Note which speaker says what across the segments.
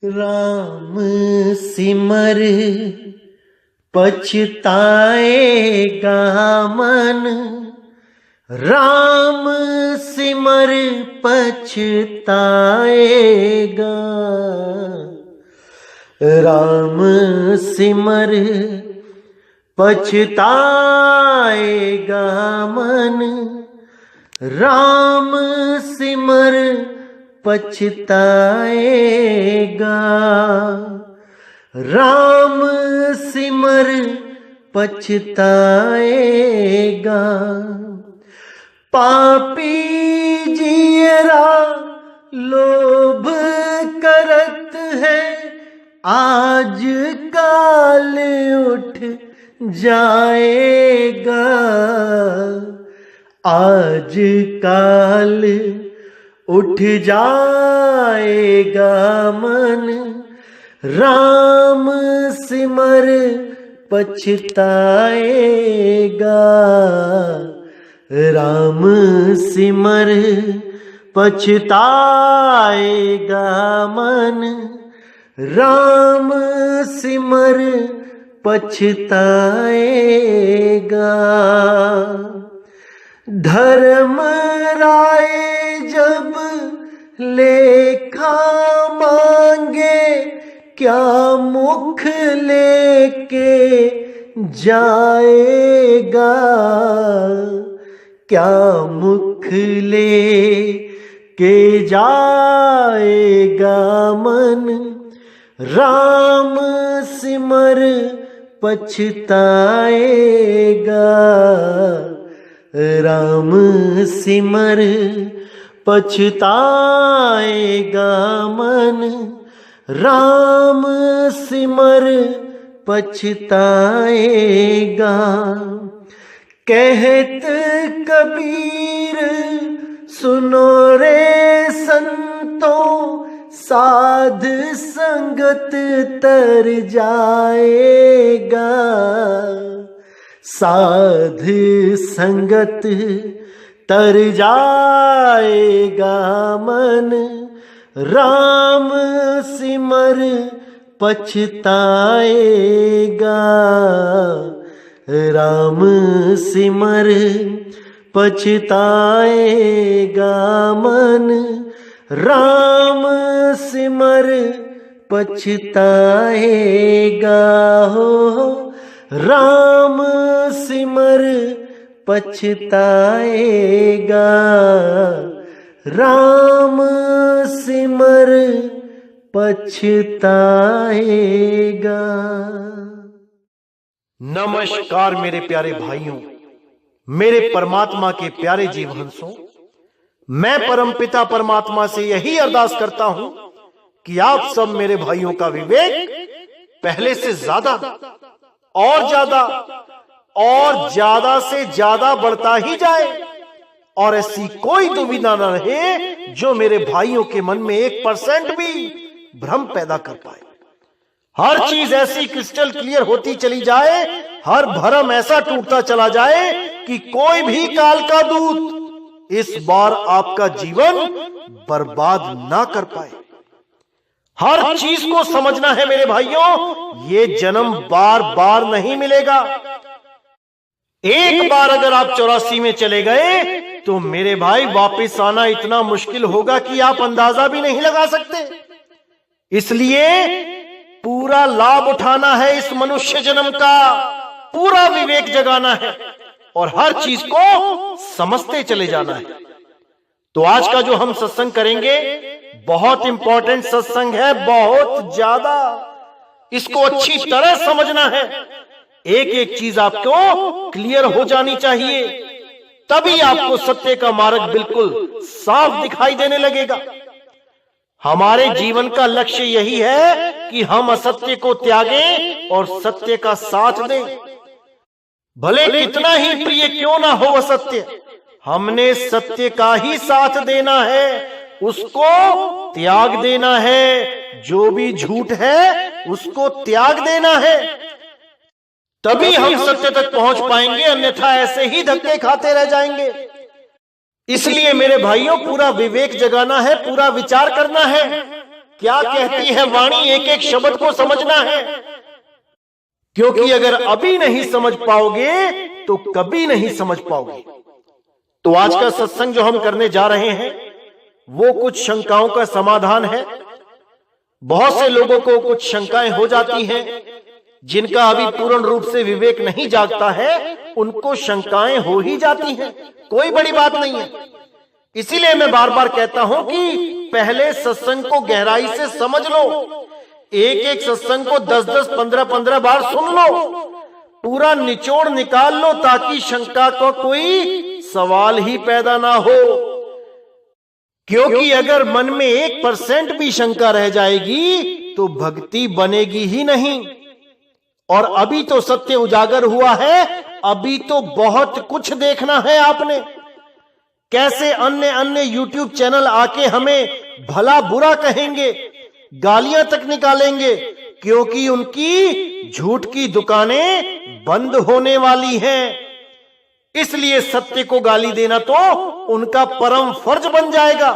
Speaker 1: राम सिमर पछताएगा मन, राम सिमर पछताएगा। राम सिमर पछताएगा मन, राम सिमर पछताएगा। राम सिमर पछताएगा। पापी जियरा लोभ करत है, आज काल उठ जाएगा। आज काल उठ जाएगा मन, राम सिमर पछताएगा। राम सिमर पछताएगा मन, राम सिमर पछताएगा। धर्म राय जब लेखा मांगे, क्या मुख लेके जाएगा। क्या मुख लेके जाएगा मन, राम सिमर पछताएगा। राम सिमर पछताएगा मन, राम सिमर पछताएगा। कहत कबीर सुनो रे संतों, साध संगत तर जाएगा। साध संगत तर जाएगा मन, राम सिमर पछताएगा। राम सिमर पछताएगा मन, राम सिमर पछताएगा। हो राम सिमर पछताएगा। राम सिमर पछताएगा।
Speaker 2: नमस्कार मेरे प्यारे भाइयों, मेरे परमात्मा के प्यारे जीवहंसों। मैं परमपिता परमात्मा से यही अरदास करता हूं कि आप सब मेरे भाइयों का विवेक पहले से ज्यादा और ज्यादा से ज्यादा बढ़ता ही जाए, और ऐसी कोई दुविधा न रहे जो मेरे भाइयों के मन में 1% भी भ्रम पैदा कर पाए। हर चीज ऐसी क्रिस्टल क्लियर होती चली जाए, हर भरम ऐसा टूटता चला जाए कि कोई भी काल का दूत इस बार आपका जीवन बर्बाद ना कर पाए। हर चीज को समझना है मेरे भाइयों, ये जन्म बार बार नहीं मिलेगा। एक बार अगर आप 84 में चले गए तो मेरे भाई वापस आना इतना मुश्किल होगा कि आप अंदाजा भी नहीं लगा सकते। इसलिए पूरा लाभ उठाना है इस मनुष्य जन्म का, पूरा विवेक जगाना है और हर चीज को समझते चले जाना है। तो आज का जो हम सत्संग करेंगे बहुत इंपॉर्टेंट सत्संग है, बहुत ज्यादा। इसको अच्छी तरह समझना है, एक एक चीज आपको क्लियर हो जानी चाहिए, तभी आपको सत्य का मार्ग बिल्कुल साफ दिखाई देने लगेगा। हमारे जीवन का लक्ष्य यही है कि हम असत्य को त्यागें और सत्य का साथ दें। भले कितना ही प्रिय क्यों ना हो असत्य, हमने सत्य का ही साथ देना है, उसको त्याग देना है। जो भी झूठ है उसको त्याग देना है, तभी हम सत्य तक पहुंच पाएंगे, अन्यथा ऐसे ही धक्के खाते रह जाएंगे। इसलिए मेरे भाइयों पूरा विवेक जगाना है, पूरा विचार करना है। क्या कहती है वाणी, एक एक शब्द को समझना है, क्योंकि अगर अभी नहीं समझ पाओगे तो कभी नहीं समझ पाओगे। तो आज का सत्संग जो हम करने जा रहे हैं वो कुछ शंकाओं का समाधान है। बहुत से लोगों को कुछ शंकाएं हो जाती हैं, जिनका अभी पूर्ण रूप से विवेक नहीं जागता है, उनको शंकाएं हो ही जाती हैं, कोई बड़ी बात नहीं है। इसीलिए मैं बार बार कहता हूं कि पहले सत्संग को गहराई से समझ लो, एक एक सत्संग को 10-10, 15-15 बार सुन लो, पूरा निचोड़ निकाल लो, ताकि शंका का कोई सवाल ही पैदा ना हो। क्योंकि अगर मन में 1% भी शंका रह जाएगी तो भक्ति बनेगी ही नहीं। और अभी तो सत्य उजागर हुआ है, अभी तो बहुत कुछ देखना है आपने। कैसे अन्य अन्य यूट्यूब चैनल आके हमें भला बुरा कहेंगे, गालियां तक निकालेंगे, क्योंकि उनकी झूठ की दुकानें बंद होने वाली हैं। इसलिए सत्य को गाली देना तो उनका परम फर्ज बन जाएगा।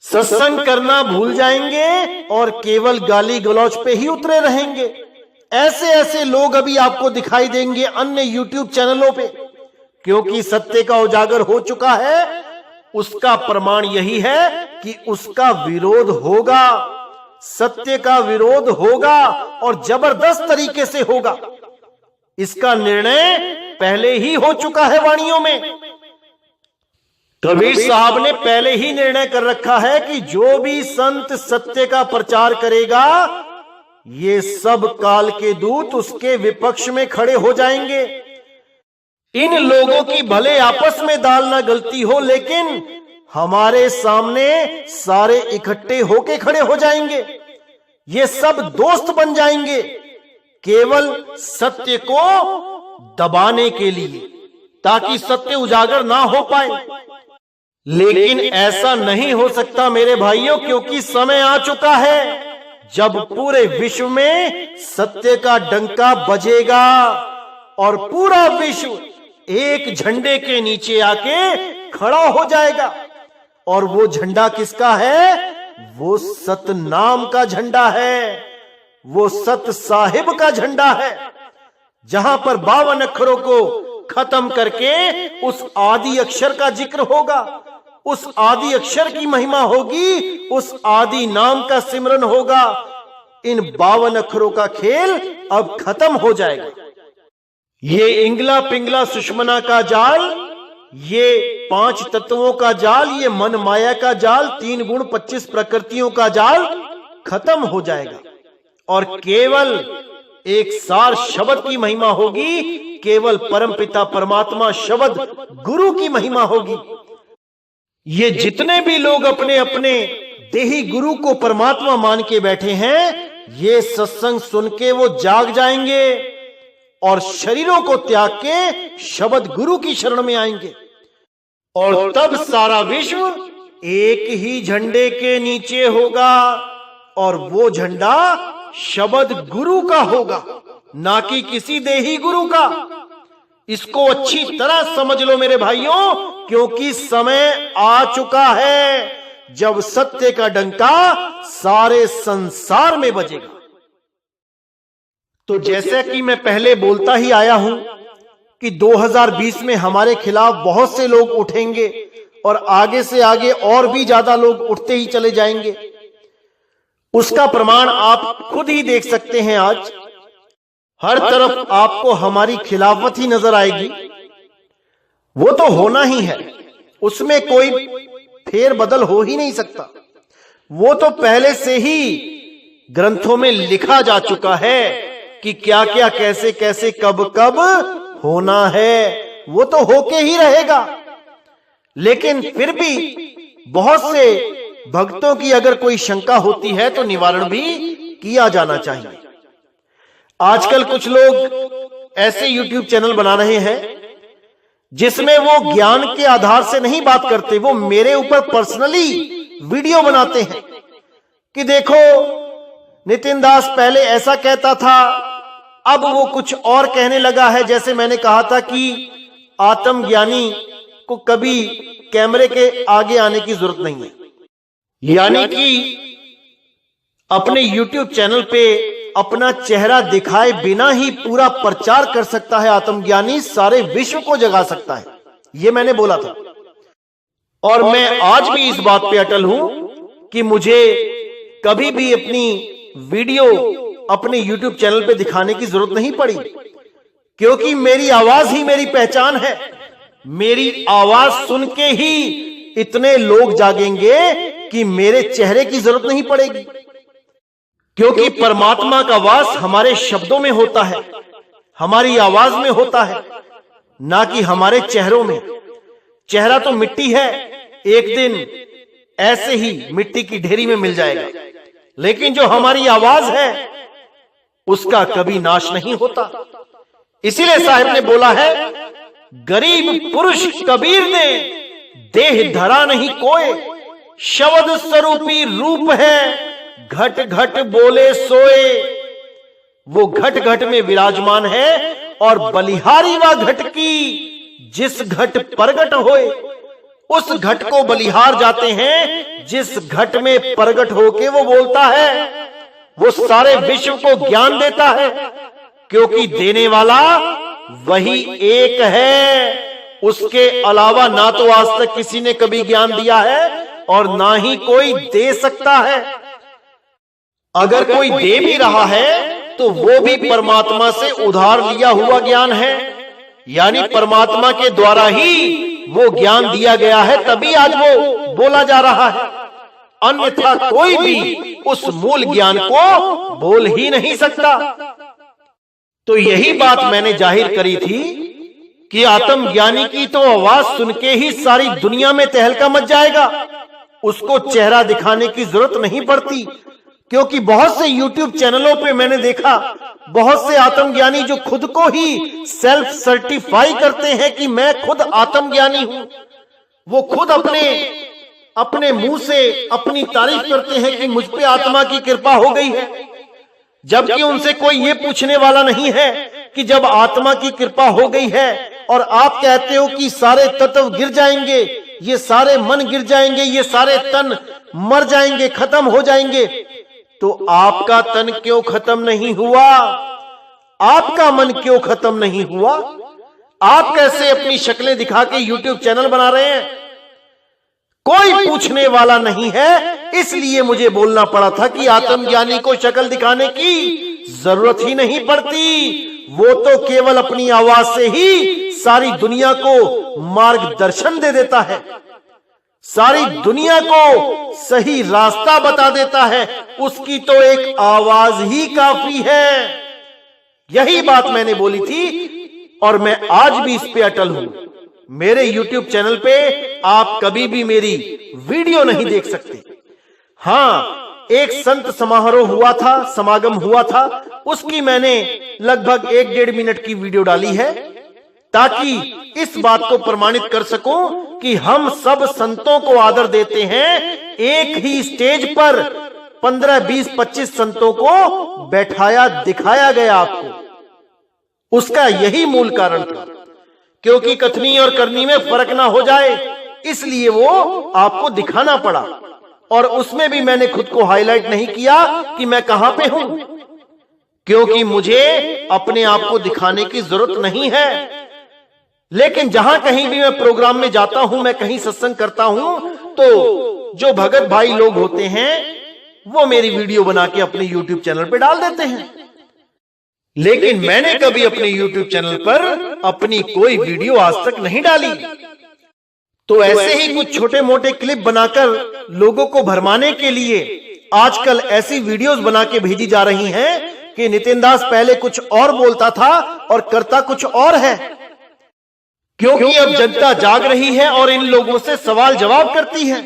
Speaker 2: सत्संग करना भूल जाएंगे और केवल गाली गलौज पे ही उतरे रहेंगे। ऐसे ऐसे लोग अभी आपको दिखाई देंगे अन्य यूट्यूब चैनलों पे, क्योंकि सत्य का उजागर हो चुका है। उसका प्रमाण यही है कि उसका विरोध होगा, सत्य का विरोध होगा और जबरदस्त तरीके से होगा। इसका निर्णय पहले ही हो चुका है वाणियों में। कबीर साहब ने पहले ही निर्णय कर रखा है कि जो भी संत सत्य का प्रचार करेगा, ये सब काल के दूत उसके विपक्ष में खड़े हो जाएंगे। इन लोगों की भले आपस में दाल ना गलती हो, लेकिन हमारे सामने सारे इकट्ठे होके खड़े हो जाएंगे। ये सब दोस्त बन जाएंगे, केवल सत्य को दबाने के लिए, ताकि सत्य उजागर ना हो पाए। लेकिन ऐसा नहीं हो सकता मेरे भाइयों, क्योंकि समय आ चुका है जब पूरे विश्व में सत्य का डंका बजेगा और पूरा विश्व एक झंडे के नीचे आके खड़ा हो जाएगा। और वो झंडा किसका है? वो सतनाम का झंडा है, वो सत साहिब का झंडा है, जहां पर 52 अक्षरों को खत्म करके उस आदि अक्षर का जिक्र होगा, उस आदि अक्षर की महिमा होगी, उस आदि नाम का सिमरन होगा। इन 52 अक्षरों का खेल अब खत्म हो जाएगा। ये इंगला पिंगला सुषमना का जाल, ये 5 तत्वों का जाल, ये मन माया का जाल, 3 गुण 25 प्रकृतियों का जाल खत्म हो जाएगा और केवल एक सार शब्द की महिमा होगी, केवल परमपिता परमात्मा शब्द गुरु की महिमा होगी। ये जितने भी लोग अपने अपने देही गुरु को परमात्मा मान के बैठे हैं, ये सत्संग सुन के वो जाग जाएंगे और शरीरों को त्याग के शब्द गुरु की शरण में आएंगे। और तब सारा विश्व एक ही झंडे के नीचे होगा और वो झंडा शब्द गुरु का होगा, ना कि किसी देही गुरु का। इसको अच्छी तरह समझ लो मेरे भाइयों, क्योंकि समय आ चुका है जब सत्य का डंका सारे संसार में बजेगा। तो जैसे कि मैं पहले बोलता ही आया हूं कि 2020 में हमारे खिलाफ बहुत से लोग उठेंगे और आगे से आगे और भी ज्यादा लोग उठते ही चले जाएंगे। उसका प्रमाण आप खुद ही देख सकते हैं। आज हर तरफ आपको हमारी खिलाफत ही नजर आएगी। वो तो होना ही है, उसमें कोई फेर बदल हो ही नहीं सकता। वो तो पहले से ही ग्रंथों में लिखा जा चुका है कि क्या क्या कैसे कैसे कब कब होना है। वो तो होके ही रहेगा। लेकिन फिर भी बहुत से भक्तों की अगर कोई शंका होती है तो निवारण भी किया जाना चाहिए। आजकल कुछ लोग ऐसे YouTube चैनल बना रहे हैं जिसमें वो ज्ञान के आधार से नहीं बात करते, वो मेरे ऊपर पर्सनली वीडियो बनाते हैं कि देखो नितिन दास पहले ऐसा कहता था, अब वो कुछ और कहने लगा है। जैसे मैंने कहा था कि आत्मज्ञानी को कभी कैमरे के आगे आने की जरूरत नहीं है, यानी कि अपने YouTube चैनल पे अपना चेहरा दिखाए बिना ही पूरा प्रचार कर सकता है आत्मज्ञानी, सारे विश्व को जगा सकता है, ये मैंने बोला था। और मैं आज भी इस बात पे अटल हूं कि मुझे कभी भी अपनी वीडियो अपने YouTube चैनल पे दिखाने की जरूरत नहीं पड़ी, क्योंकि मेरी आवाज ही मेरी पहचान है। मेरी आवाज सुन के ही इतने लोग जागेंगे कि मेरे चेहरे की जरूरत नहीं पड़ेगी, क्योंकि परमात्मा का वास हमारे शब्दों में होता है, हमारी आवाज में होता है, ना कि हमारे चेहरों में। चेहरा तो मिट्टी है, एक दिन ऐसे ही मिट्टी की ढेरी में मिल जाएगा, लेकिन जो हमारी आवाज है उसका कभी नाश नहीं होता। इसीलिए साहिब ने बोला है, गरीब पुरुष कबीर ने देह धरा नहीं कोय, शब्द स्वरूपी रूप है घट घट बोले सोए। वो घट घट में विराजमान है और बलिहारी व घट की जिस घट प्रगट होए, उस घट को बलिहार जाते हैं जिस घट में प्रगट होके वो बोलता है। वो सारे विश्व को ज्ञान देता है, क्योंकि देने वाला वही एक है। उसके अलावा ना तो आज तक किसी ने कभी ज्ञान दिया है और ना ही कोई दे सकता है। अगर कोई दे भी रहा है तो वो भी परमात्मा से उधार लिया हुआ ज्ञान है, यानी परमात्मा के द्वारा ही वो ज्ञान दिया गया है, तभी आज वो बोला जा रहा है। अन्यथा कोई भी उस मूल ज्ञान को बोल ही नहीं सकता। तो यही बात मैंने जाहिर करी थी कि आत्मज्ञानी की तो आवाज सुन के ही सारी दुनिया में तहलका मच जाएगा, उसको चेहरा दिखाने की जरूरत नहीं पड़ती। क्योंकि बहुत से YouTube चैनलों पे मैंने देखा, बहुत से आत्मज्ञानी जो खुद को ही सेल्फ सर्टिफाई करते हैं कि मैं खुद आत्मज्ञानी हूं, वो खुद अपने मुंह से अपनी तारीफ करते हैं कि मुझ पे आत्मा की कृपा हो गई है, जबकि उनसे कोई ये पूछने वाला नहीं है कि जब आत्मा की कृपा हो गई है और आप कहते हो कि सारे तत्व गिर जाएंगे, ये सारे मन गिर जाएंगे, ये सारे तन मर जाएंगे, खत्म हो जाएंगे, तो आपका तन क्यों खत्म नहीं हुआ? आपका मन क्यों खत्म नहीं हुआ? आप कैसे अपनी शक्लें दिखा के YouTube चैनल बना रहे हैं? कोई पूछने वाला नहीं है, इसलिए मुझे बोलना पड़ा था कि आत्मज्ञानी को शक्ल दिखाने की जरूरत ही नहीं पड़ती। वो तो केवल अपनी आवाज से ही सारी दुनिया को मार्गदर्शन दे देता है, सारी दुनिया को सही रास्ता बता देता है। उसकी तो एक आवाज ही काफी है। यही बात मैंने बोली थी और मैं आज भी इस पे अटल हूं। मेरे YouTube चैनल पे आप कभी भी मेरी वीडियो नहीं देख सकते। हाँ, एक संत समारोह हुआ था, समागम हुआ था, उसकी मैंने लगभग 1-1.5 मिनट की वीडियो डाली है, ताकि इस बात को प्रमाणित कर सकूं कि हम सब संतों को आदर देते हैं। एक ही स्टेज पर 15, 20, 25 संतों को बैठाया दिखाया गया आपको। उसका यही मूल कारण था, क्योंकि कथनी और करनी में फर्क ना हो जाए, इसलिए वो आपको दिखाना पड़ा। और उसमें भी मैंने खुद को हाईलाइट नहीं किया कि मैं कहां पे हूं, क्योंकि मुझे अपने आप को दिखाने की जरूरत नहीं है। लेकिन जहां कहीं भी मैं प्रोग्राम में जाता हूं, मैं कहीं सत्संग करता हूं, तो जो भगत भाई लोग होते हैं वो मेरी वीडियो बना के अपने YouTube चैनल पे डाल देते हैं। लेकिन मैंने कभी अपने YouTube चैनल पर अपनी कोई वीडियो आज तक नहीं डाली। तो ऐसे ही कुछ छोटे मोटे क्लिप बनाकर लोगों को भरमाने के लिए आजकल ऐसी वीडियोस बना के भेजी जा रही हैं कि नितिन दास पहले कुछ और बोलता था और करता कुछ और है। क्योंकि अब जनता जाग रही है और इन लोगों से सवाल जवाब करती है।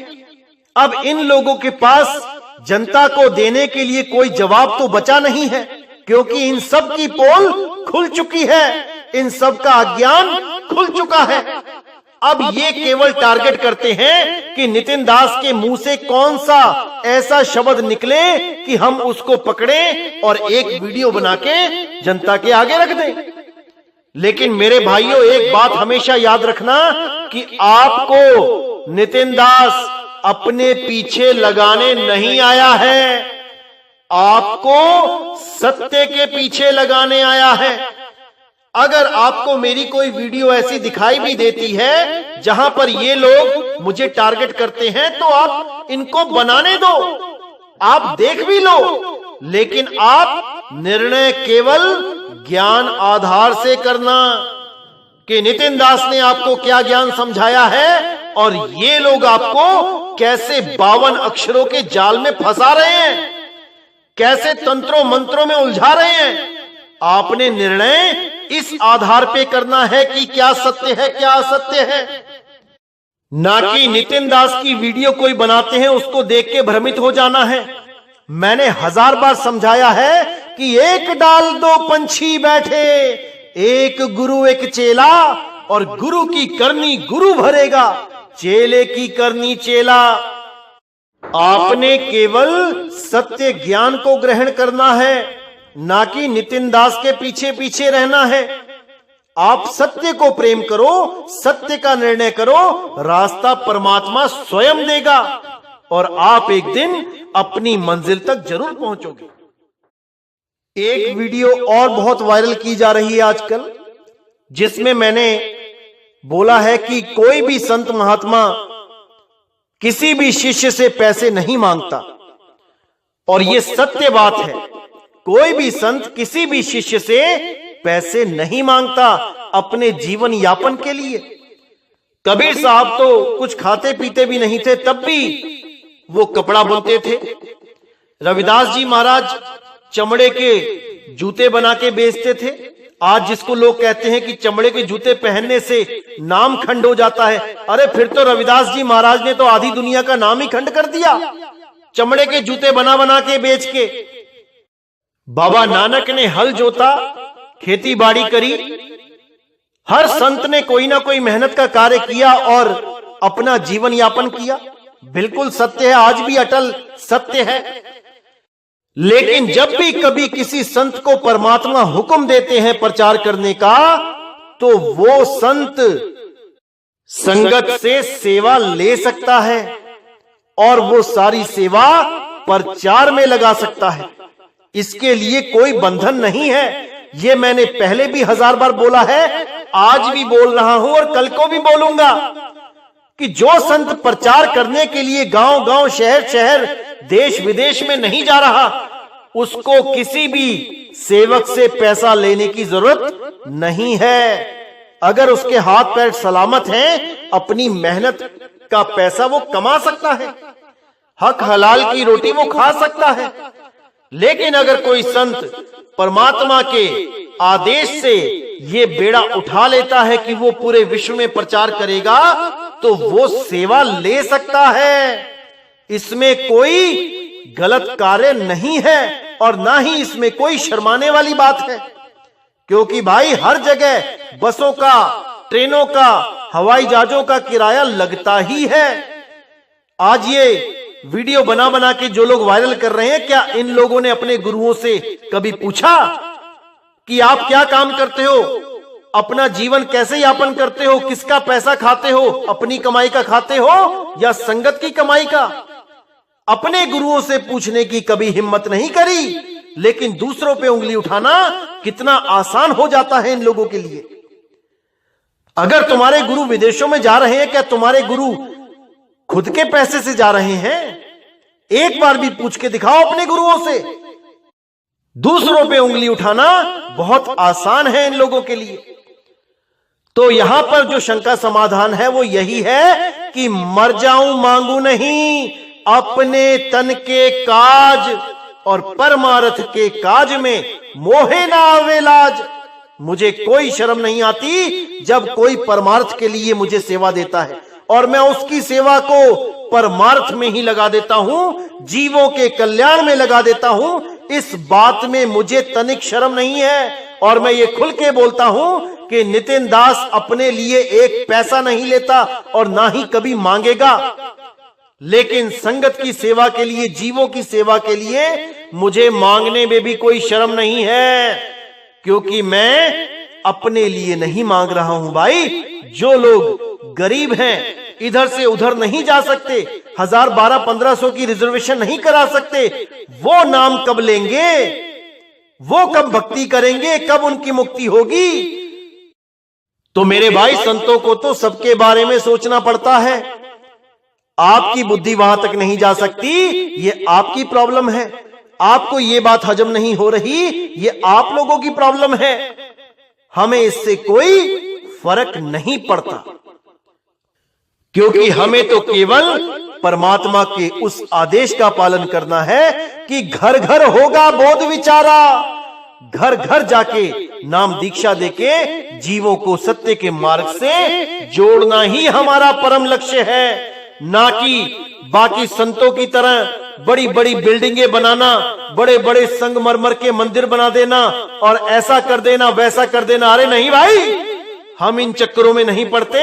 Speaker 2: अब इन लोगों के पास जनता को देने के लिए कोई जवाब तो बचा नहीं है, क्योंकि इन सब की पोल खुल चुकी है, इन सब का अज्ञान खुल चुका है। अब ये केवल टारगेट करते हैं कि नितिन दास के मुंह से कौन सा ऐसा शब्द निकले कि हम उसको पकड़ें और एक वीडियो बना के जनता के आगे रख दें। लेकिन मेरे भाइयों, एक बात हमेशा याद रखना कि आपको नितिन दास अपने पीछे लगाने नहीं आया है। आपको सत्य के पीछे लगाने आया है। अगर आपको मेरी कोई वीडियो ऐसी दिखाई भी देती है जहां पर ये लोग मुझे टारगेट करते हैं, तो आप इनको बनाने दो, आप देख भी लो, लेकिन आप निर्णय केवल ज्ञान आधार से करना कि नितिन दास ने आपको क्या ज्ञान समझाया है और ये लोग आपको कैसे 52 अक्षरों के जाल में फंसा रहे हैं, कैसे तंत्रों मंत्रों में उलझा रहे हैं। आपने निर्णय इस आधार पे करना है कि क्या सत्य है क्या असत्य है, ना कि नितिन दास की वीडियो कोई बनाते हैं उसको देख के भ्रमित हो जाना है। मैंने 1000 बार समझाया है कि एक डाल दो पंछी बैठे, एक गुरु एक चेला, और गुरु की करनी गुरु भरेगा, चेले की करनी चेला। आपने केवल सत्य ज्ञान को ग्रहण करना है, ना कि नितिन दास के पीछे पीछे रहना है। आप सत्य को प्रेम करो, सत्य का निर्णय करो, रास्ता परमात्मा स्वयं देगा और आप एक दिन अपनी मंजिल तक जरूर पहुंचोगे। एक वीडियो और बहुत वायरल की जा रही है आजकल, जिसमें मैंने बोला है कि कोई भी संत महात्मा किसी भी शिष्य से पैसे नहीं मांगता, और यह सत्य बात है। कोई भी संत किसी भी शिष्य से पैसे नहीं मांगता अपने जीवन यापन के लिए। कबीर साहब तो कुछ खाते पीते भी नहीं थे, तब भी वो कपड़ा बुनते थे। रविदास जी महाराज चमड़े के जूते बना के बेचते थे। आज जिसको लोग कहते हैं कि चमड़े के जूते पहनने से नाम खंड हो जाता है, अरे फिर तो रविदास जी महाराज ने तो आधी दुनिया का नाम ही खंड कर दिया, चमड़े के जूते बना बना के बेच के। बाबा नानक ने हल जोता, खेती बाड़ी करी, हर संत ने कोई ना कोई मेहनत का कार्य किया और अपना जीवन यापन किया। बिल्कुल सत्य है, आज भी अटल सत्य है। लेकिन जब भी कभी किसी संत को परमात्मा हुक्म देते हैं प्रचार करने का, तो वो संत संगत से सेवा ले सकता है और वो सारी सेवा प्रचार में लगा सकता है। इसके लिए कोई बंधन नहीं है। ये मैंने पहले भी 1000 बार बोला है, आज भी बोल रहा हूं और कल को भी बोलूंगा कि जो संत प्रचार करने के लिए गांव गांव शहर शहर देश विदेश में नहीं जा रहा, उसको किसी भी सेवक से पैसा लेने की जरूरत नहीं है। अगर उसके हाथ पैर सलामत हैं, अपनी मेहनत का पैसा वो कमा सकता है, हक हलाल की रोटी वो खा सकता है। लेकिन अगर कोई संत परमात्मा के आदेश से ये बेड़ा उठा लेता है कि वो पूरे विश्व में प्रचार करेगा, तो वो सेवा ले सकता है। इसमें कोई गलत कार्य नहीं है और ना ही इसमें कोई शर्माने वाली बात है, क्योंकि भाई हर जगह बसों का, ट्रेनों का, हवाई जहाजों का किराया लगता ही है। आज ये वीडियो बना बना के जो लोग वायरल कर रहे हैं, क्या इन लोगों ने अपने गुरुओं से कभी पूछा कि आप क्या काम करते हो, अपना जीवन कैसे यापन करते हो, किसका पैसा खाते हो, अपनी कमाई का खाते हो या संगत की कमाई का? अपने गुरुओं से पूछने की कभी हिम्मत नहीं करी, लेकिन दूसरों पे उंगली उठाना कितना आसान हो जाता है इन लोगों के लिए। अगर तुम्हारे गुरु विदेशों में जा रहे हैं, क्या तुम्हारे गुरु खुद के पैसे से जा रहे हैं? एक बार भी पूछ के दिखाओ अपने गुरुओं से। दूसरों पे उंगली उठाना बहुत आसान है इन लोगों के लिए। तो यहां पर जो शंका समाधान है वो यही है कि मर जाऊं मांगू नहीं, अपने तन के काज और परमार्थ के काज में मोहे ना आवे लाज। मुझे कोई शर्म नहीं आती जब कोई परमार्थ के लिए मुझे सेवा देता है, और मैं उसकी सेवा को परमार्थ में ही लगा देता हूं, जीवों के कल्याण में लगा देता हूं। इस बात में मुझे तनिक शर्म नहीं है, और मैं ये खुल के बोलता हूं कि नितिन दास अपने लिए एक पैसा नहीं लेता और ना ही कभी मांगेगा। लेकिन संगत की सेवा के लिए, जीवों की सेवा के लिए मुझे मांगने में भी कोई शर्म नहीं है, क्योंकि मैं अपने लिए नहीं मांग रहा हूं भाई। जो लोग गरीब हैं, इधर से उधर नहीं जा सकते, 1000, 1200, 1500 की रिजर्वेशन नहीं करा सकते, वो नाम कब लेंगे? वो कब भक्ति करेंगे? कब उनकी मुक्ति होगी? तो मेरे भाई, संतों को तो सबके बारे में सोचना पड़ता है। आपकी बुद्धि वहां तक नहीं जा सकती, ये आपकी प्रॉब्लम है। आपको ये बात हजम नहीं हो रही, ये आप लोगों की प्रॉब्लम है। हमें इससे कोई फर्क नहीं पड़ता, क्योंकि हमें तो केवल परमात्मा के उस आदेश का पालन करना है कि घर घर होगा बोध विचारा। घर घर जाके नाम दीक्षा देके जीवों को सत्य के मार्ग से जोड़ना ही हमारा परम लक्ष्य है, ना कि बाकी संतों की तरह बड़ी बड़ी बिल्डिंगें बनाना, बड़े बड़े संगमरमर के मंदिर बना देना और ऐसा कर देना, वैसा कर देना। अरे नहीं भाई, हम इन चक्करों में नहीं पड़ते।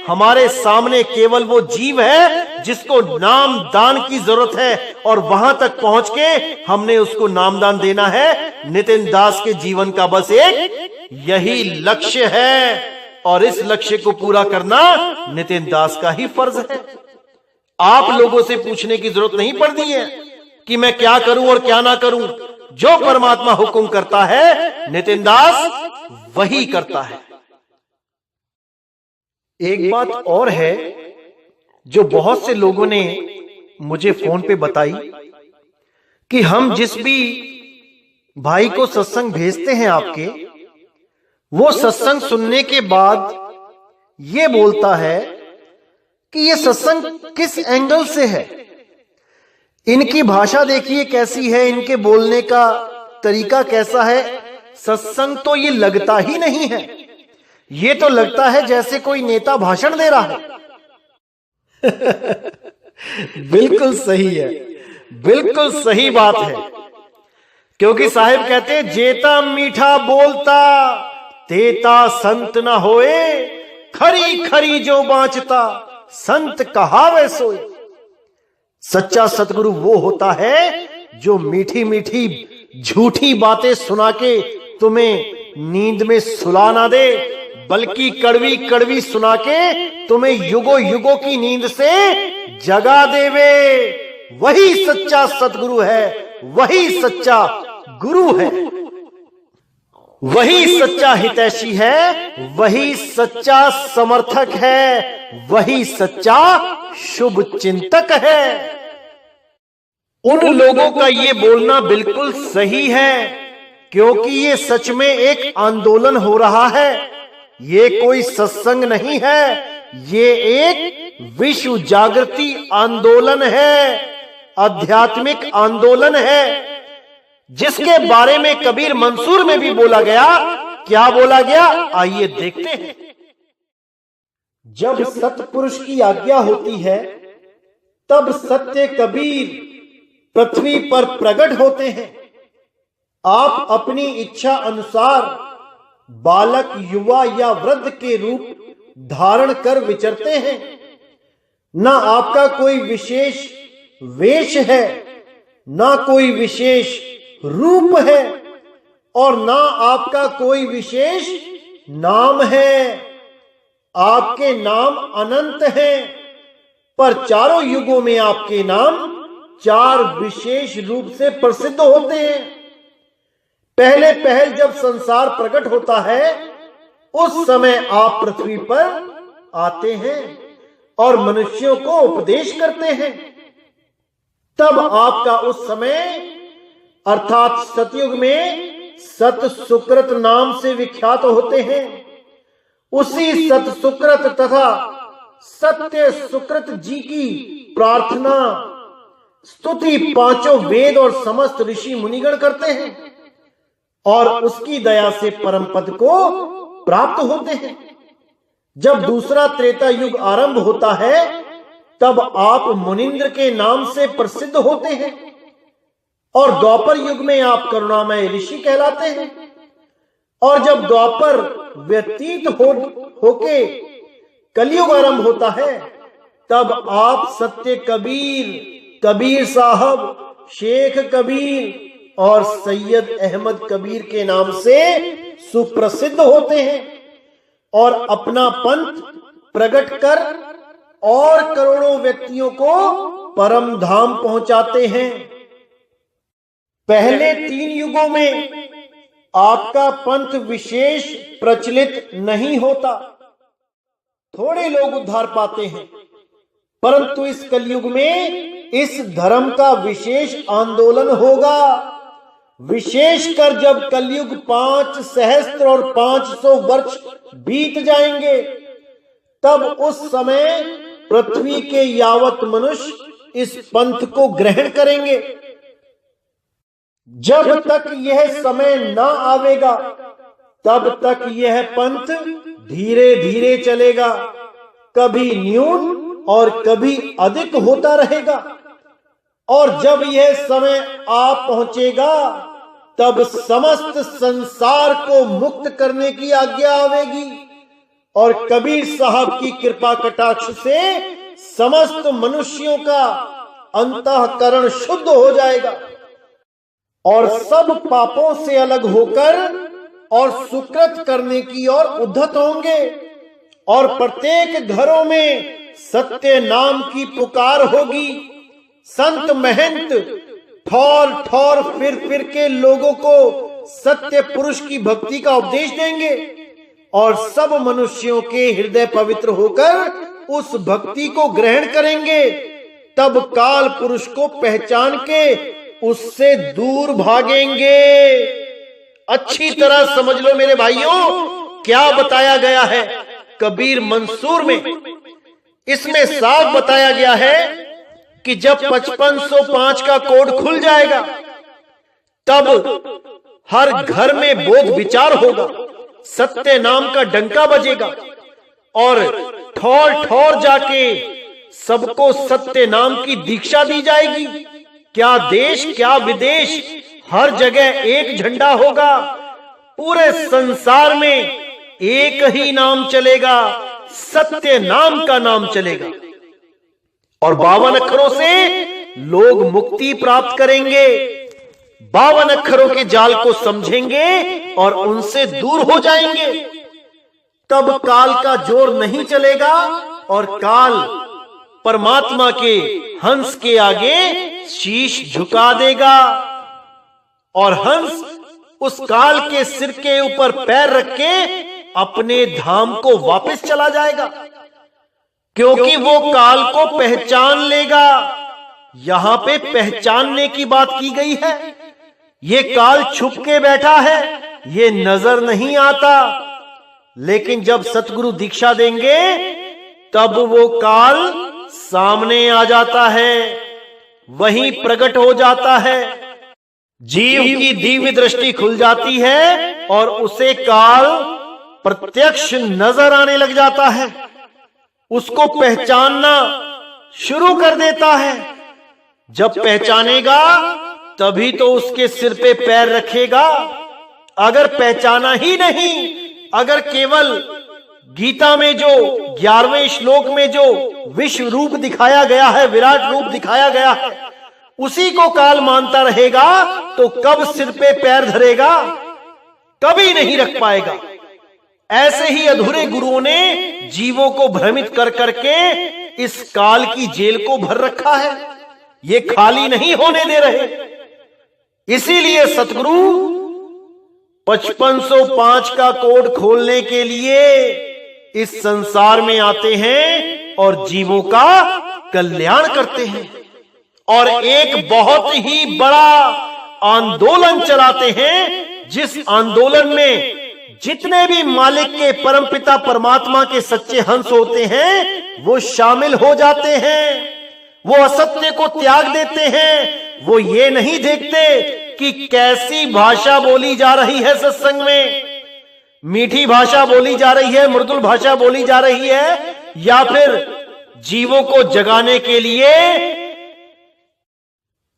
Speaker 2: हमारे सामने केवल वो जीव है जिसको नाम दान की जरूरत है, और वहां तक पहुंच के हमने उसको नाम दान देना है। नितिन दास के जीवन का बस एक यही लक्ष्य है, और इस लक्ष्य को पूरा करना नितिन दास का ही फर्ज है। आप लोगों से पूछने की जरूरत नहीं पड़ती है कि मैं क्या करूं और क्या ना करूं। जो परमात्मा हुक्म करता है, नितिन दास वही करता है। एक बात और है जो बहुत से लोगों ने मुझे फोन पे बताई कि हम जिस भी भाई को सत्संग भेजते हैं आपके, वो सत्संग सुनने के बाद ये बोलता है कि ये सत्संग किस एंगल से है, इनकी भाषा देखिए कैसी है, इनके बोलने का तरीका कैसा है। सत्संग तो ये लगता ही नहीं है, ये तो लगता है जैसे कोई नेता भाषण दे रहा है। बिल्कुल सही है, बिल्कुल सही बात है, क्योंकि साहिब कहते हैं जेता मीठा बोलता तेता संत न होए, खरी खरी जो बाँचता संत कहावे सोए। सच्चा सतगुरु वो होता है जो मीठी मीठी झूठी बातें सुना के तुम्हें नींद में सुला ना दे, बल्कि कड़वी कड़वी सुना के तुम्हें युगों युगों की नींद से जगा देवे। वही सच्चा सतगुरु है, वही सच्चा गुरु है, वही सच्चा हितैषी है, वही सच्चा समर्थक है, वही सच्चा शुभ चिंतक है। उन लोगों का ये बोलना बिल्कुल सही है, क्योंकि ये सच में एक आंदोलन हो रहा है। ये कोई सत्संग नहीं है, ये एक विश्व जागृति आंदोलन है, आध्यात्मिक आंदोलन है, जिसके बारे में कबीर मंसूर में भी बोला गया। क्या बोला गया, आइए देखते हैं। जब सतपुरुष की आज्ञा होती है, तब सत्य कबीर पृथ्वी पर प्रकट होते हैं। आप अपनी इच्छा अनुसार बालक, युवा या वृद्ध के रूप धारण कर विचरते हैं। ना आपका कोई विशेष वेश है, ना कोई विशेष रूप है, और ना आपका कोई विशेष नाम है। आपके नाम अनंत हैं, पर चारों युगों में आपके नाम चार विशेष रूप से प्रसिद्ध होते हैं। पहले पहल जब संसार प्रकट होता है, उस समय आप पृथ्वी पर आते हैं और मनुष्यों को उपदेश करते हैं। तब आपका उस समय अर्थात सतयुग में सत सुकृत नाम से विख्यात होते हैं। उसी सत सुकृत तथा सत्य सुकृत जी की प्रार्थना स्तुति पांचों वेद और समस्त ऋषि मुनिगण करते हैं, और उसकी दया से परम पद को प्राप्त होते हैं। जब दूसरा त्रेता युग आरंभ होता है, तब आप मुनिंद्र के नाम से प्रसिद्ध होते हैं, और द्वापर युग में आप करुणामय ऋषि कहलाते हैं। और जब द्वापर व्यतीत होके कलयुग आरंभ होता है, तब आप सत्य कबीर, कबीर साहब, शेख कबीर और सैयद अहमद कबीर के नाम से सुप्रसिद्ध होते हैं, और अपना पंथ प्रकट कर और करोड़ों व्यक्तियों को परम धाम पहुंचाते हैं। पहले 3 युगों में आपका पंथ विशेष प्रचलित नहीं होता, थोड़े लोग उद्धार पाते हैं, परंतु इस कलयुग में इस धर्म का विशेष आंदोलन होगा। विशेषकर जब कलयुग 5 सहस्त्र और 500 वर्ष बीत जाएंगे, तब उस समय पृथ्वी के यावत मनुष्य इस पंथ को ग्रहण करेंगे। जब तक यह समय न आवेगा, तब तक यह पंथ धीरे धीरे चलेगा, कभी न्यून और कभी अधिक होता रहेगा। और जब यह समय आ पहुंचेगा, तब समस्त संसार को मुक्त करने की आज्ञा आवेगी और कबीर साहब की कृपा कटाक्ष से समस्त मनुष्यों का अंतःकरण शुद्ध हो जाएगा और सब पापों से अलग होकर और सुकृत करने की ओर उद्धत होंगे और प्रत्येक घरों में सत्य नाम की पुकार होगी। संत महंत ठौर ठौर फिर के लोगों को सत्य पुरुष की भक्ति का उपदेश देंगे और सब मनुष्यों के हृदय पवित्र होकर उस भक्ति को ग्रहण करेंगे। तब काल पुरुष को पहचान के उससे दूर भागेंगे। अच्छी तरह समझ लो मेरे भाइयों, क्या बताया गया है कबीर मंसूर में। इसमें साफ बताया गया है कि जब 5505 का कोड खुल जाएगा, तब हर घर में बोध विचार होगा, सत्य नाम का डंका बजेगा और ठौर ठौर जाके सबको सत्य नाम की दीक्षा दी जाएगी। क्या देश क्या विदेश, हर जगह एक झंडा होगा। पूरे संसार में एक ही नाम चलेगा, सत्य नाम का नाम चलेगा और 52 अक्षरों से लोग मुक्ति प्राप्त करेंगे। 52 अक्षरों के जाल को समझेंगे और उनसे दूर हो जाएंगे। तब काल का जोर नहीं चलेगा और काल परमात्मा के हंस के आगे शीश झुका देगा और हंस उस काल के सिर के ऊपर पैर रख के अपने धाम को वापस चला जाएगा, क्योंकि वो काल को पहचान लेगा। यहां पे पहचानने की बात की गई है। ये काल छुप के बैठा है, ये नजर नहीं आता, लेकिन जब सतगुरु दीक्षा देंगे तब वो काल सामने आ जाता है, वहीं प्रकट हो जाता है। जीव की दिव्य दृष्टि खुल जाती है और उसे काल प्रत्यक्ष नजर आने लग जाता है, उसको पहचानना शुरू कर देता है। जब पहचानेगा तभी तो उसके सिर पे पैर रखेगा। अगर पहचाना ही नहीं, अगर केवल गीता में जो 11वें श्लोक में जो विश्व रूप दिखाया गया है, विराट रूप दिखाया गया है, उसी को काल मानता रहेगा तो कब सिर पे पैर धरेगा? कभी नहीं रख पाएगा। ऐसे ही अधूरे गुरुओं ने जीवों को भ्रमित कर करके इस काल की जेल को भर रखा है, ये खाली नहीं होने दे रहे। इसीलिए सतगुरु 5505 का कोड खोलने के लिए इस संसार में आते हैं और जीवों का कल्याण करते हैं और एक बहुत ही बड़ा आंदोलन चलाते हैं, जिस आंदोलन में जितने भी मालिक के परमपिता परमात्मा के सच्चे हंस होते हैं वो शामिल हो जाते हैं। वो असत्य को त्याग देते हैं। वो ये नहीं देखते कि कैसी भाषा बोली जा रही है सत्संग में, मीठी भाषा बोली जा रही है, मृदुल भाषा बोली जा रही है, या फिर जीवों को जगाने के लिए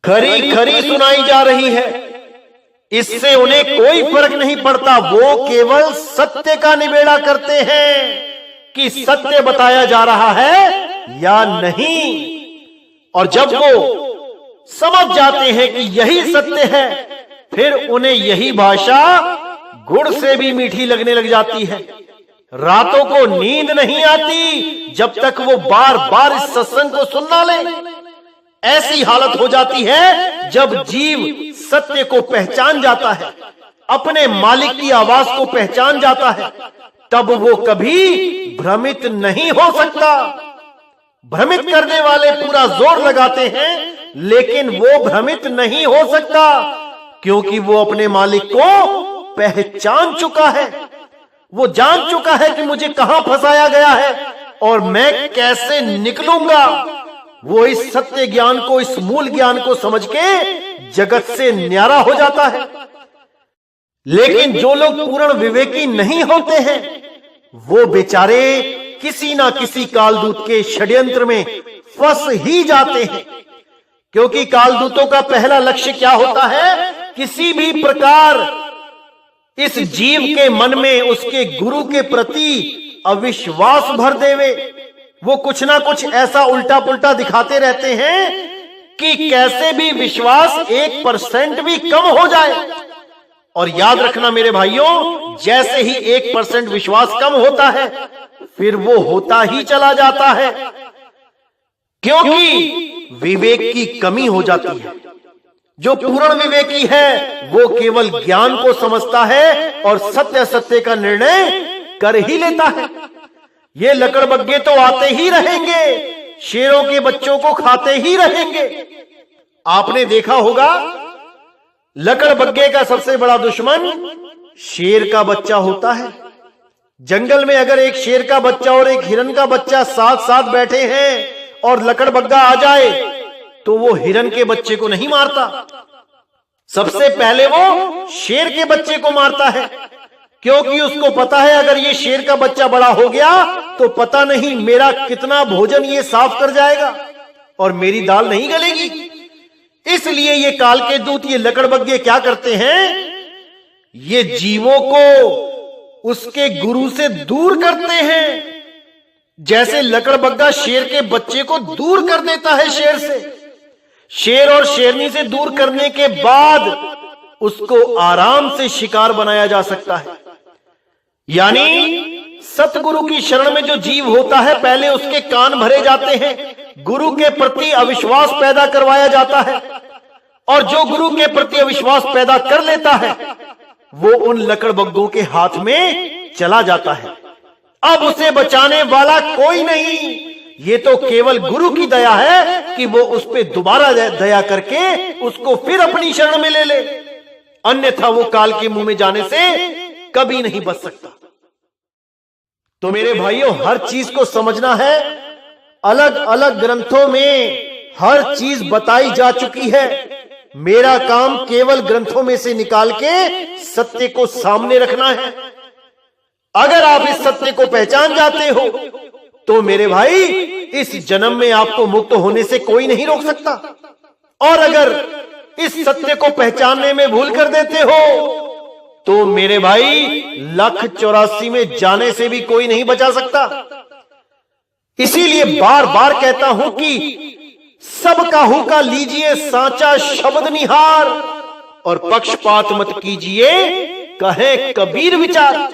Speaker 2: खरी खरी सुनाई जा रही है। इससे उन्हें कोई फर्क नहीं पड़ता। वो केवल सत्य का निबेड़ा करते हैं कि सत्य बताया जा रहा है या नहीं। और जब वो समझ जाते हैं कि यही सत्य है, फिर उन्हें यही भाषा गुड़ से भी मीठी लगने लग जाती है। रातों को नींद नहीं आती जब तक वो बार बार इस सत्संग को सुनना ले। ऐसी हालत हो जाती है जब जीव सत्य को पहचान जाता है, अपने मालिक की आवाज को पहचान जाता है, तब वो कभी भ्रमित नहीं हो सकता। भ्रमित करने वाले पूरा जोर लगाते हैं, लेकिन वो भ्रमित नहीं हो सकता, क्योंकि वो अपने मालिक को पहचान चुका है। वो जान चुका है कि मुझे कहां फंसाया गया है और मैं कैसे निकलूंगा। वो इस सत्य ज्ञान को, इस मूल ज्ञान को समझ के जगत से न्यारा हो जाता है। लेकिन जो लोग पूर्ण विवेकी नहीं होते हैं, वो बेचारे किसी ना किसी कालदूत के षड्यंत्र में फंस ही जाते हैं। क्योंकि कालदूतों का पहला लक्ष्य क्या होता है? किसी भी प्रकार इस जीव के मन में उसके गुरु के प्रति अविश्वास भर देवे। वो कुछ ना कुछ ऐसा उल्टा पुल्टा दिखाते रहते हैं कि कैसे भी विश्वास 1% भी कम हो जाए। और याद रखना मेरे भाइयों, जैसे ही 1% विश्वास कम होता है, फिर वो होता ही चला जाता है, क्योंकि विवेक की कमी हो जाती है। जो पूर्ण विवेकी है वो केवल ज्ञान को समझता है और सत्य सत्य का निर्णय कर ही लेता है। ये लकड़बग्गे तो आते ही रहेंगे, शेरों के बच्चों को खाते ही रहेंगे। आपने देखा होगा, लकड़बग्गे का सबसे बड़ा दुश्मन शेर का बच्चा होता है। जंगल में अगर एक शेर का बच्चा और एक हिरन का बच्चा साथ साथ बैठे हैं और लकड़बग्गा आ जाए, तो वो हिरन के बच्चे को नहीं मारता, सबसे पहले वो शेर के बच्चे को मारता है। क्योंकि उसको पता है अगर ये शेर का बच्चा बड़ा हो गया तो पता नहीं मेरा कितना भोजन ये साफ कर जाएगा और मेरी दाल नहीं गलेगी। इसलिए ये काल के दूत, ये लकड़बग्गे क्या करते हैं? ये जीवों को उसके गुरु से दूर करते हैं, जैसे लकड़बग्गा शेर के बच्चे को दूर कर देता है शेर से। शेर और शेरनी से दूर करने के बाद उसको आराम से शिकार बनाया जा सकता है। यानी सतगुरु की शरण में जो जीव होता है, पहले उसके कान भरे जाते हैं, गुरु के प्रति अविश्वास पैदा करवाया जाता है, और जो गुरु के प्रति अविश्वास पैदा कर लेता है वो उन लकड़बग्गों के हाथ में चला जाता है। अब उसे बचाने वाला कोई नहीं। ये तो केवल गुरु की दया है कि वो उस पर दोबारा दया करके उसको फिर अपनी शरण में ले ले, अन्यथा वो काल के मुंह में जाने से कभी नहीं बच सकता। तो मेरे भाइयों, हर चीज को समझना है। अलग अलग ग्रंथों में हर चीज बताई जा चुकी है। मेरा काम केवल ग्रंथों में से निकाल के सत्य को सामने रखना है। अगर आप इस सत्य को पहचान जाते हो तो मेरे भाई, इस जन्म में आपको मुक्त होने से कोई नहीं रोक सकता। और अगर इस सत्य को पहचानने में भूल कर देते हो तो मेरे भाई, 1,84 में जाने से भी कोई नहीं बचा सकता। इसीलिए बार बार कहता हूं कि सब काहू का लीजिए साचा शब्द निहार, और पक्षपात मत कीजिए कहे कबीर विचार।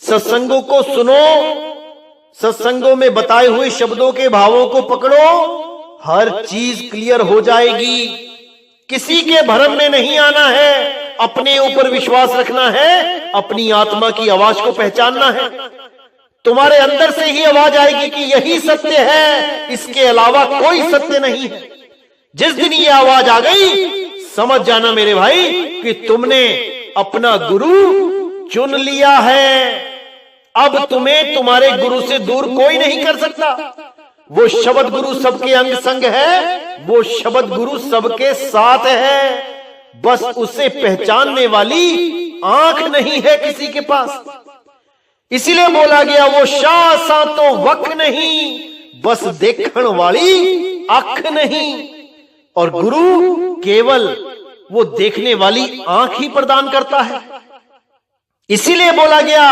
Speaker 2: सत्संगों को सुनो, सत्संगों में बताए हुए शब्दों के भावों को पकड़ो, हर चीज क्लियर हो जाएगी। किसी के भ्रम में नहीं आना है, अपने ऊपर विश्वास रखना है, अपनी आत्मा की आवाज को पहचानना है। तुम्हारे अंदर से ही आवाज आएगी कि यही सत्य है, इसके अलावा कोई सत्य नहीं है। जिस दिन ये आवाज आ गई, समझ जाना मेरे भाई कि तुमने अपना गुरु चुन लिया है। अब तुम्हें तुम्हारे गुरु से दूर कोई नहीं कर सकता। वो शब्द गुरु सबके अंग संग है, वो शब्द गुरु सबके साथ है, बस उसे पहचानने वाली आंख नहीं है किसी के पास। इसीलिए बोला गया, वो शाह सा तो वक नहीं, बस देखण वाली अख नहीं। और गुरु केवल वो देखने वाली आंख ही प्रदान करता है। इसीलिए बोला गया,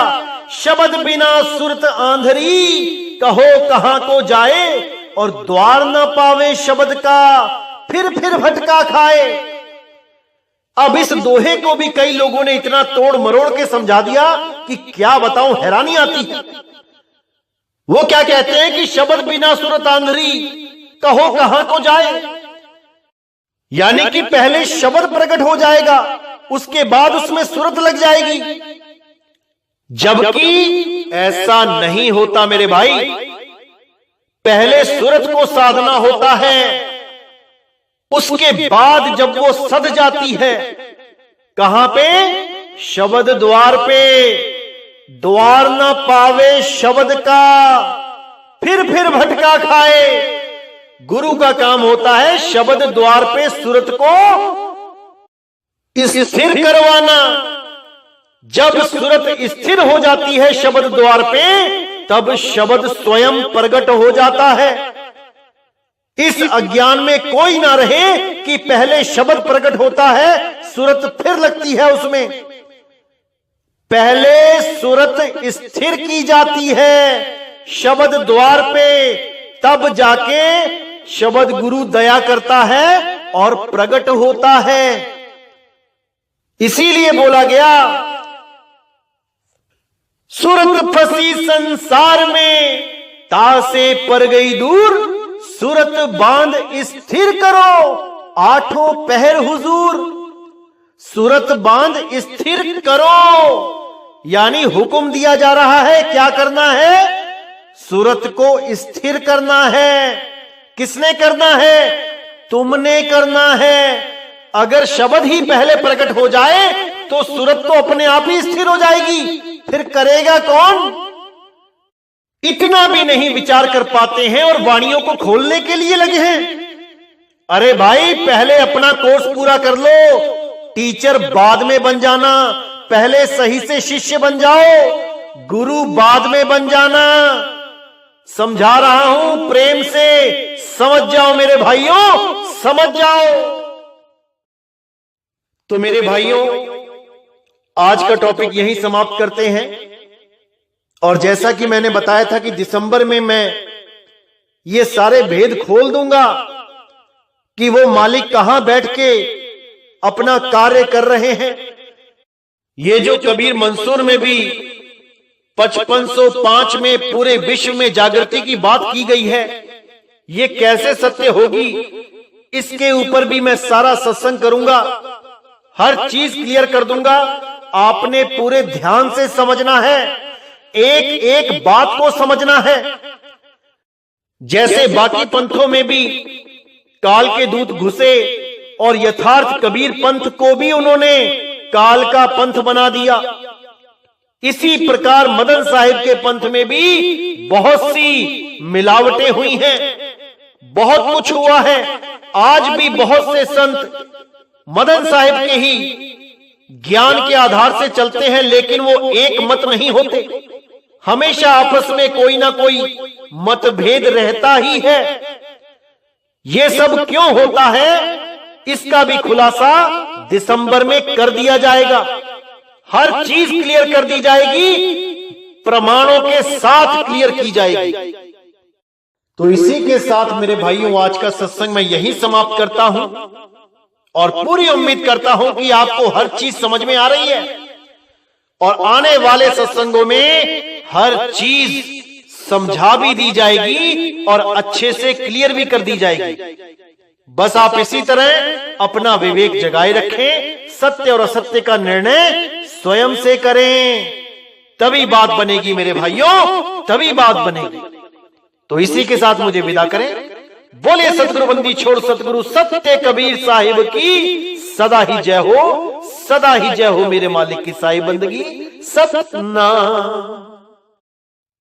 Speaker 2: शब्द बिना सुरत आंधरी, कहो कहां को जाए, और द्वार न पावे शब्द का, फिर भटका खाए। अब इस दोहे को भी कई लोगों ने इतना तोड़ मरोड़ के समझा दिया कि क्या बताऊं, हैरानी आती है। वो क्या कहते हैं कि शब्द बिना सुरत आंधरी, कहो कहां को जाए। यानी कि पहले शब्द प्रकट हो जाएगा, उसके बाद उसमें सुरत लग जाएगी, जबकि ऐसा नहीं होता मेरे भाई। पहले सुरत को साधना होता है, उसके बाद जब वो सद जाती है, कहां पे? शब्द द्वार पे। द्वार न पावे शब्द का, फिर भटका खाए। गुरु का काम होता है शब्द द्वार पे सुरत को स्थिर करवाना। जब सुरत स्थिर हो जाती है शब्द द्वार पे, तब शब्द स्वयं प्रकट हो जाता है। इस अज्ञान में कोई ना रहे कि पहले शब्द प्रकट होता है, सुरत फिर लगती है उसमें। पहले सुरत स्थिर की जाती है शब्द द्वार पे, तब जाके शब्द गुरु दया करता है और प्रकट होता है। इसीलिए बोला गया, सुरत फंसी संसार में, तासे पर गई दूर, सुरत बांध स्थिर करो, आठों पहर हुजूर। सुरत बांध स्थिर करो, यानी हुक्म दिया जा रहा है, क्या करना है? सुरत को स्थिर करना है। किसने करना है? तुमने करना है। अगर शब्द ही पहले प्रकट हो जाए तो सुरत तो अपने आप ही स्थिर हो जाएगी, फिर करेगा कौन? इतना भी नहीं विचार कर पाते हैं और वाणियों को खोलने के लिए लगे हैं। अरे भाई, पहले अपना कोर्स पूरा कर लो, टीचर बाद में बन जाना। पहले सही से शिष्य बन जाओ, गुरु बाद में बन जाना। समझा रहा हूं प्रेम से, समझ जाओ मेरे भाइयों, समझ जाओ। तो मेरे भाइयों, आज का टॉपिक यहीं समाप्त करते हैं। और जैसा कि मैंने बताया था कि दिसंबर में मैं ये सारे भेद खोल दूंगा कि वो मालिक कहां बैठ के अपना कार्य कर रहे हैं। ये जो कबीर मंसूर में भी 5505 में पूरे विश्व में जागृति की बात की गई है, ये कैसे सत्य होगी, इसके ऊपर भी मैं सारा सत्संग करूंगा, हर चीज क्लियर कर दूंगा। आपने पूरे ध्यान से समझना है, एक एक बात को समझना है। जैसे बाकी पंथों में भी काल के दूत घुसे और यथार्थ कबीर पंथ को भी उन्होंने काल का पंथ बना दिया, इसी प्रकार मदन साहिब के पंथ में भी बहुत सी मिलावटें हुई हैं, बहुत कुछ हुआ है। आज भी बहुत से संत मदन साहिब के ही ज्ञान के आधार से चलते हैं, लेकिन वो एक मत नहीं होते। हमेशा आपस में कोई ना कोई मतभेद रहता ही है। ये सब क्यों होता है, इसका भी खुलासा दिसंबर में कर दिया जाएगा। हर चीज क्लियर कर दी जाएगी, प्रमाणों के साथ क्लियर की जाएगी। तो इसी के साथ मेरे भाइयों, आज का सत्संग मैं यहीं समाप्त करता हूं और पूरी उम्मीद करता हूं कि आपको हर चीज समझ में आ रही है और आने वाले सत्संगों में हर चीज समझा भी दी जाएगी और अच्छे से क्लियर भी कर दी जाएगी। बस आप इसी तरह अपना विवेक जगाए रखें, सत्य और असत्य का निर्णय स्वयं से करें, तभी बात बनेगी मेरे भाइयों, तभी बात बनेगी। तो इसी के साथ मुझे विदा करें। बोले सतगुरु बंदी छोड़ सतगुरु सत्य कबीर साहिब की सदा ही जय हो, सदा ही जय हो मेरे मालिक की साहिब बंदगी सतना।